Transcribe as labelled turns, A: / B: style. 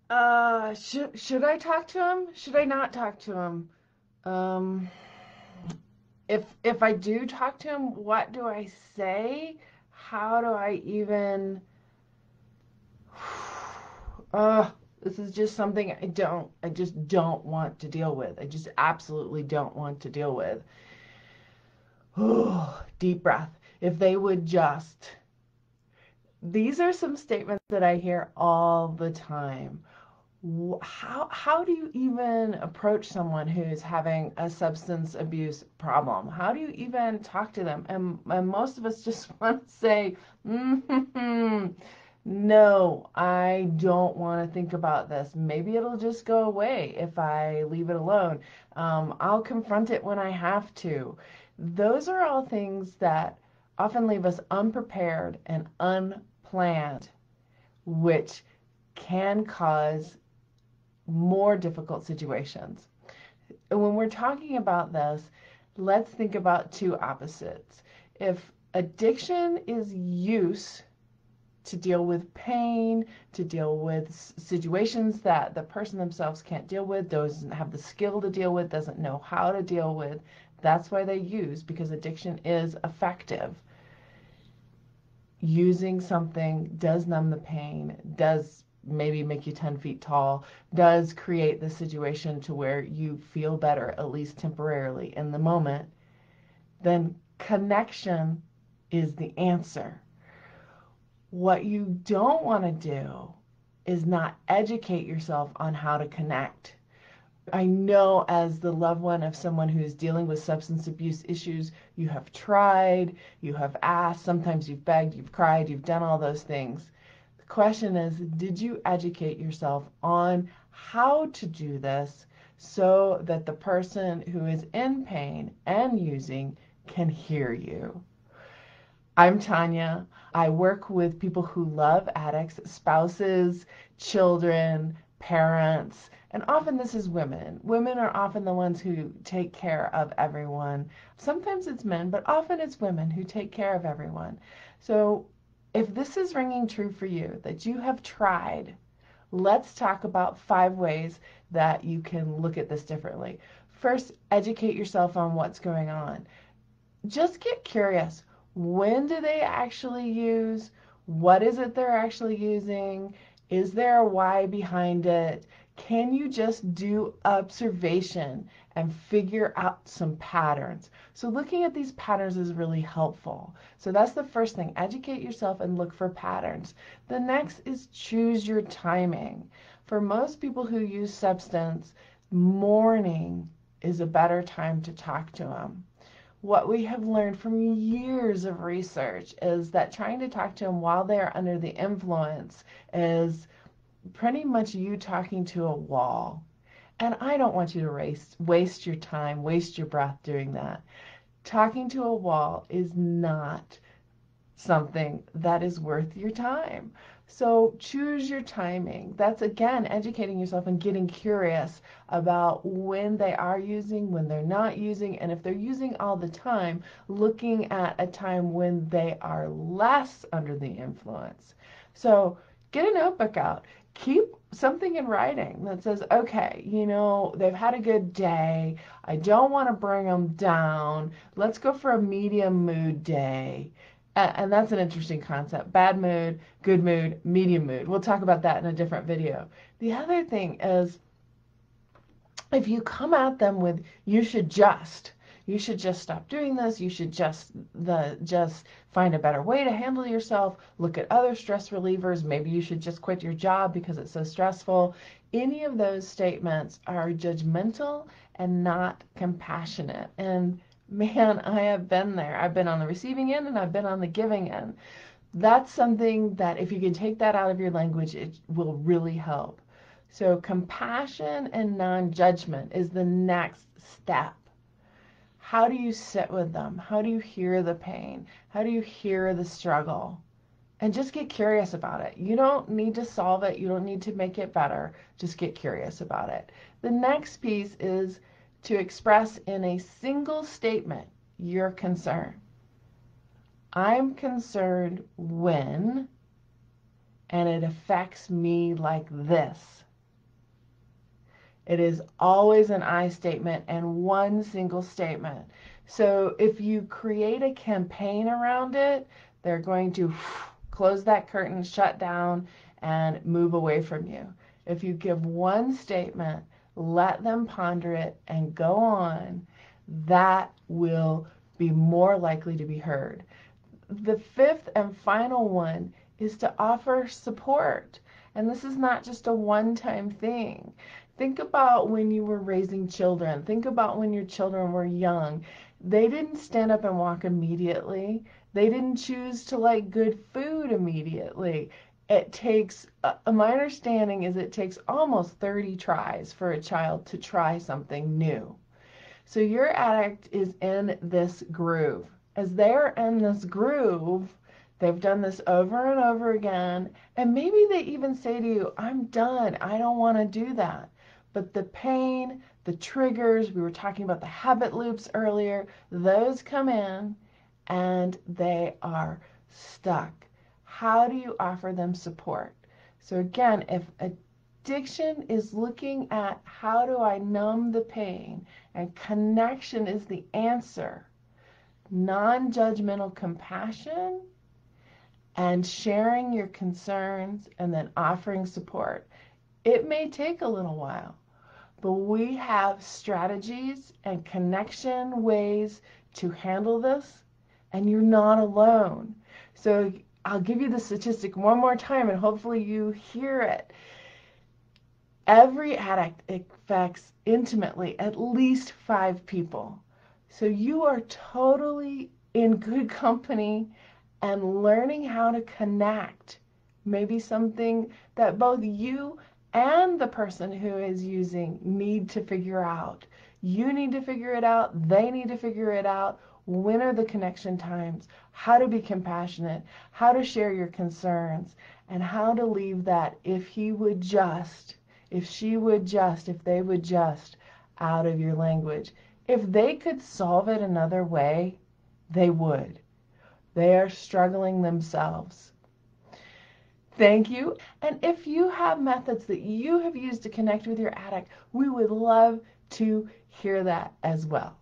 A: Should I talk to him? Should I not talk to him? Um, if I do talk to him, what do I say? How do I even? This is just something I just don't want to deal with. I just absolutely don't want to deal with. Deep breath. If they would just. These are some statements that I hear all the time. How do you even approach someone who's having a substance abuse problem? How do you even talk to them? And most of us just want to say, no, I don't want to think about this. Maybe it'll just go away if I leave it alone. I'll confront it when I have to. Those are all things that often leave us unprepared and unplanned, which can cause more difficult situations. And when we're talking about this, let's think about two opposites. If addiction is use to deal with pain, to deal with situations that the person themselves can't deal with, doesn't have the skill to deal with, doesn't know how to deal with, that's why they use, because addiction is effective. Using something does numb the pain, does maybe make you 10 feet tall, does create the situation to where you feel better, at least temporarily in the moment, then connection is the answer. What you don't want to do is not educate yourself on how to connect. I know, as the loved one of someone who's dealing with substance abuse issues, you have tried, you have asked, sometimes you've begged, you've cried, you've done all those things. The question is, did you educate yourself on how to do this so that the person who is in pain and using can hear you? I'm Tanya. I work with people who love addicts, spouses, children, parents, and often this is women. Women are often the ones who take care of everyone. Sometimes it's men, but often it's women who take care of everyone. So if this is ringing true for you, that you have tried, let's talk about 5 ways that you can look at this differently. First, educate yourself on what's going on. Just get curious. When do they actually use? What is it they're actually using? Is there a why behind it? Can you just do observation and figure out some patterns? So looking at these patterns is really helpful. So that's the first thing. Educate yourself and look for patterns. The next is choose your timing. For most people who use substance, morning is a better time to talk to them. What we have learned from years of research is that trying to talk to them while they're under the influence is pretty much you talking to a wall. And I don't want you to waste your time, waste your breath doing that. Talking to a wall is not something that is worth your time. So choose your timing. That's again educating yourself and getting curious about when they are using, when they're not using, and if they're using all the time, looking at a time when they are less under the influence. So get a notebook out. Keep something in writing that says, okay, they've had a good day. I don't want to bring them down. Let's go for a medium mood day. And that's an interesting concept. Bad mood, good mood, medium mood. We'll talk about that in a different video. The other thing is, if you come at them with, you should just stop doing this, you should just find a better way to handle yourself, look at other stress relievers, maybe you should just quit your job because it's so stressful. Any of those statements are judgmental and not compassionate. And man, I have been there. I've been on the receiving end and I've been on the giving end. That's something that if you can take that out of your language, it will really help. So compassion and non-judgment is the next step. How do you sit with them? How do you hear the pain? How do you hear the struggle? And just get curious about it. You don't need to solve it. You don't need to make it better. Just get curious about it. The next piece is to express in a single statement your concern. I'm concerned when, and it affects me like this. It is always an I statement and one single statement. So if you create a campaign around it, they're going to close that curtain, shut down, and move away from you. If you give one statement, let them ponder it and go on, that will be more likely to be heard. The fifth and final one is to offer support. And this is not just a one-time thing. Think about when you were raising children. Think about when your children were young. They didn't stand up and walk immediately. They didn't choose to like good food immediately. It takes, my understanding is it takes almost 30 tries for a child to try something new. So your addict is in this groove. As they're in this groove, they've done this over and over again, and maybe they even say to you, I'm done, I don't want to do that. But the pain, the triggers, we were talking about the habit loops earlier, those come in and they are stuck. How do you offer them support? So again, if addiction is looking at how do I numb the pain, and connection is the answer, non-judgmental compassion and sharing your concerns and then offering support. It may take a little while, but we have strategies and connection ways to handle this, and you're not alone. So I'll give you the statistic one more time and hopefully you hear it. Every addict affects intimately at least 5 people. So you are totally in good company and learning how to connect. Maybe something that both you and the person who is using need to figure out. You need to figure it out. They need to figure it out. When are the connection times? How to be compassionate, how to share your concerns, and how to leave that if he would just, if she would just, if they would just, out of your language. If they could solve it another way, they would. They are struggling themselves. Thank you. And if you have methods that you have used to connect with your addict, we would love to hear that as well.